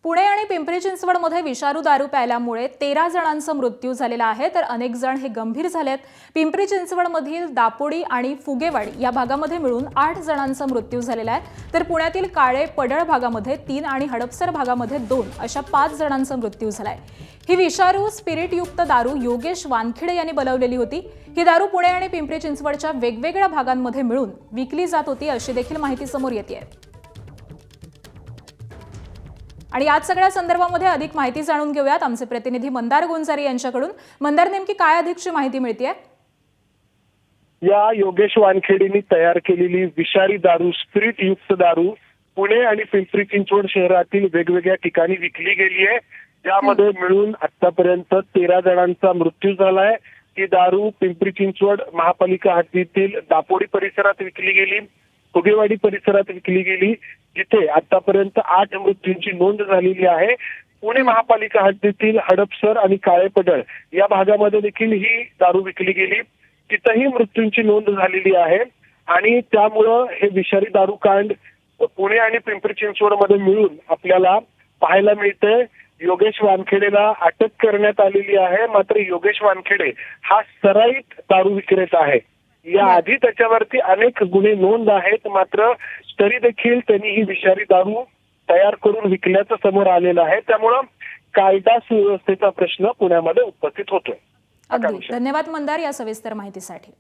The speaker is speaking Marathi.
पुणे आणि पिंपरी चिंचवडमध्ये विषारू दारू प्यायल्यामुळे 13 जणांचा मृत्यू झालेला आहे, तर अनेक जण हे गंभीर झालेत। पिंपरी चिंचवडमधील दापोडी आणि फुगेवाडी या भागामध्ये मिळून 8 जणांचा मृत्यू झालेला आहे, तर पुण्यातील काळे पडळ भागामध्ये 3 आणि हडपसर भागामध्ये 2 अशा 5 जणांचा मृत्यू झालाय। ही विषारू स्पिरिटयुक्त दारू योगेश वानखेडे यांनी बनवलेली होती। ही दारू पुणे आणि पिंपरी चिंचवडच्या वेगवेगळ्या भागांमध्ये मिळून विकली जात होती अशी देखील माहिती समोर येते। आणि याच सगळ्या संदर्भामध्ये अधिक माहिती जाणून घेऊयात आमचे प्रतिनिधी मंदार गुंजारी यांच्याकडून। मंदार, नेमकी काय अधिकची माहिती मिळतेय? या योगेश वानखेडेंनी तयार केलेली विषारी दारू, स्पिरिट युक्त दारू पुणे आणि पिंपरी चिंचवड शहरातील वेगवेगळ्या ठिकाणी विकली गेली आहे। त्यामध्ये मिळून आतापर्यंत 13 जणांचा मृत्यू झालाय। ही दारू पिंपरी चिंचवड महापालिका हद्दीतील दापोडी परिसरात विकली गेली, फुगेवाडी परिसरात विकली गेली, जिथे आतापर्यंत 8 मृत्यूंची नोंद झालेली आहे। पुणे महापालिका हद्दीतील हडपसर आणि काळेपडळ या भागामध्ये देखील ही दारू विकली गेली, तिथेही मृत्यूंची नोंद झालेली आहे। आणि त्यामुळं हे विषारी दारू कांड पुणे आणि पिंपरी चिंचवडमध्ये मिळून आपल्याला पाहायला मिळते। योगेश वानखेडेला अटक करण्यात आलेली आहे, मात्र योगेश वानखेडे हा सराईत दारू विक्रेता आहे। या आधी त्याच्यावरती अनेक गुन्हे नोंद आहेत, मात्र तरी देखील त्यांनी ही विषारी दारू तयार करून विकल्याचं समोर आलेलं आहे। त्यामुळं कायदा सुव्यवस्थेचा प्रश्न पुण्यामध्ये उपस्थित होतोय। अगदी धन्यवाद मंदार या सविस्तर माहितीसाठी।